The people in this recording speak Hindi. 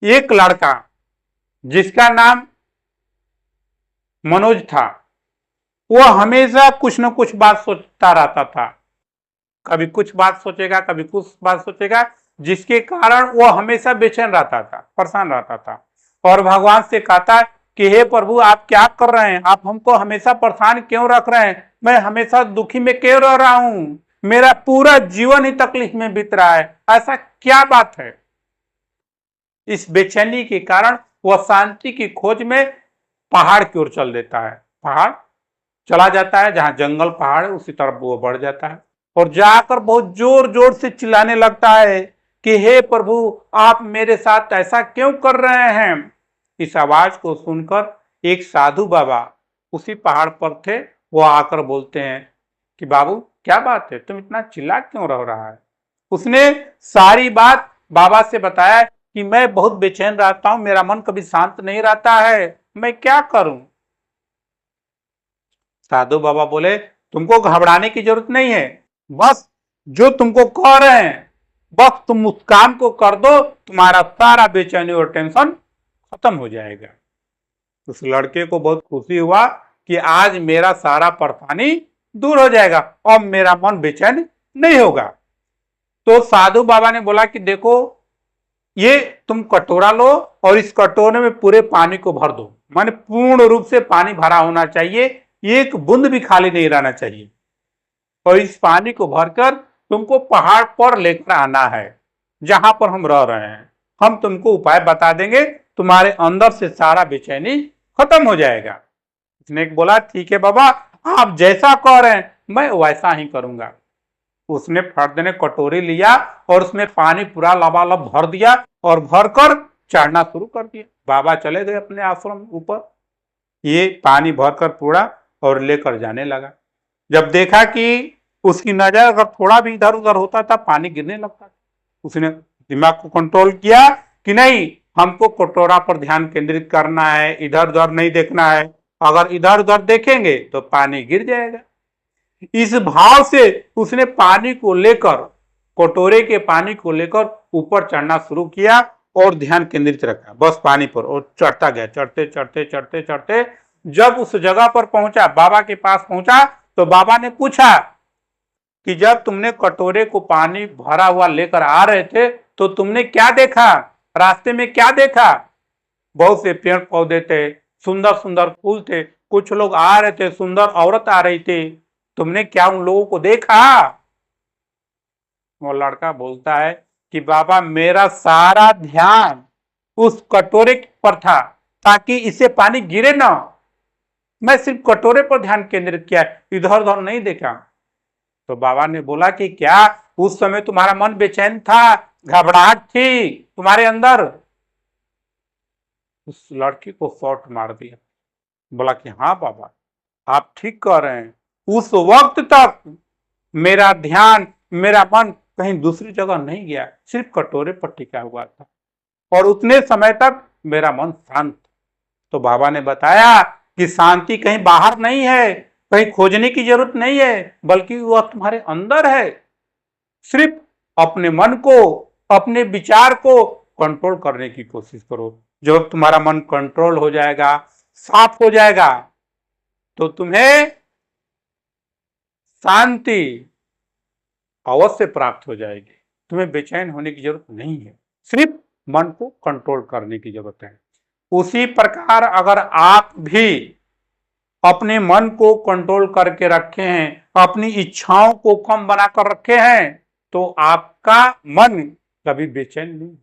एक लड़का जिसका नाम मनोज था, वह हमेशा कुछ न कुछ बात सोचता रहता था। कभी कुछ बात सोचेगा, कभी कुछ बात सोचेगा, जिसके कारण वह हमेशा बेचैन रहता था, परेशान रहता था। और भगवान से कहता कि हे प्रभु, आप क्या कर रहे हैं? आप हमको हमेशा परेशान क्यों रख रहे हैं? मैं हमेशा दुखी में क्यों रह रहा हूं? मेरा पूरा जीवन ही तकलीफ में बीत रहा है, ऐसा क्या बात है? इस बेचैनी के कारण वह शांति की खोज में पहाड़ की ओर चल देता है। पहाड़ चला जाता है, जहां जंगल पहाड़ है उसी तरफ वो बढ़ जाता है और जाकर बहुत जोर जोर से चिल्लाने लगता है कि हे प्रभु, आप मेरे साथ ऐसा क्यों कर रहे हैं? इस आवाज को सुनकर एक साधु बाबा उसी पहाड़ पर थे, वो आकर बोलते हैं कि बाबू, क्या बात है, तुम इतना चिल्ला क्यों रह रहा है? उसने सारी बात बाबा से बताया कि मैं बहुत बेचैन रहता हूं, मेरा मन कभी शांत नहीं रहता है, मैं क्या करूं? साधु बाबा बोले, तुमको घबराने की जरूरत नहीं है, बस जो तुमको कह रहे हैं बस तुम उस काम को कर दो, तुम्हारा सारा बेचैनी और टेंशन खत्म हो जाएगा। उस लड़के को बहुत खुशी हुआ कि आज मेरा सारा परेशानी दूर हो जाएगा और मेरा मन बेचैन नहीं होगा। तो साधु बाबा ने बोला कि देखो, ये तुम कटोरा लो और इस कटोरे में पूरे पानी को भर दो, माने पूर्ण रूप से पानी भरा होना चाहिए, एक बूंद भी खाली नहीं रहना चाहिए। और इस पानी को भरकर तुमको पहाड़ पर लेकर आना है, जहां पर हम रह रहे हैं। हम तुमको उपाय बता देंगे, तुम्हारे अंदर से सारा बेचैनी खत्म हो जाएगा। उसने बोला, ठीक है बाबा, आप जैसा कह रहे हैं मैं वैसा ही करूंगा। उसने फर्द ने कटोरी लिया और उसमें पानी पूरा लबालब भर दिया और भरकर चढ़ना शुरू कर दिया। बाबा चले गए अपने आश्रम ऊपर, ये पानी भरकर पूरा और लेकर जाने लगा। जब देखा कि उसकी नजर अगर थोड़ा भी इधर उधर होता था, पानी गिरने लगता था, उसने दिमाग को कंट्रोल किया कि नहीं, हमको कटोरा पर ध्यान केंद्रित करना है, इधर उधर नहीं देखना है। अगर इधर उधर देखेंगे तो पानी गिर जाएगा। इस भाव से उसने पानी को लेकर, कटोरे के पानी को लेकर ऊपर चढ़ना शुरू किया और ध्यान केंद्रित रखा बस पानी पर, और चढ़ता गया। चढ़ते चढ़ते चढ़ते चढ़ते जब उस जगह पर पहुंचा, बाबा के पास पहुंचा, तो बाबा ने पूछा कि जब तुमने कटोरे को पानी भरा हुआ लेकर आ रहे थे तो तुमने क्या देखा? रास्ते में क्या देखा? बहुत से पेड़ पौधे थे, सुंदर सुंदर फूल थे, कुछ लोग आ रहे थे, सुंदर औरत आ रही थी, तुमने क्या उन लोगों को देखा? वो लड़का बोलता है कि बाबा, मेरा सारा ध्यान उस कटोरे पर था ताकि इससे पानी गिरे ना, मैं सिर्फ कटोरे पर ध्यान केंद्रित किया, इधर उधर नहीं देखा। तो बाबा ने बोला कि क्या उस समय तुम्हारा मन बेचैन था, घबराहट थी तुम्हारे अंदर? उस लड़की को शॉट मार दिया, बोला कि हाँ बाबा, आप ठीक कह रहे हैं, उस वक्त तक मेरा ध्यान, मेरा मन कहीं दूसरी जगह नहीं गया, सिर्फ कटोरे पर टिका हुआ था और उतने समय तक मेरा मन शांत। तो बाबा ने बताया कि शांति कहीं बाहर नहीं है, कहीं खोजने की जरूरत नहीं है, बल्कि वह तुम्हारे अंदर है। सिर्फ अपने मन को, अपने विचार को कंट्रोल करने की कोशिश करो। जब तुम्हारा मन कंट्रोल हो जाएगा, साफ हो जाएगा, तो तुम्हें शांति अवश्य प्राप्त हो जाएगी। तुम्हें बेचैन होने की जरूरत नहीं है, सिर्फ मन को कंट्रोल करने की जरूरत है। उसी प्रकार अगर आप भी अपने मन को कंट्रोल करके रखे हैं, अपनी इच्छाओं को कम बनाकर रखे हैं, तो आपका मन कभी बेचैन नहीं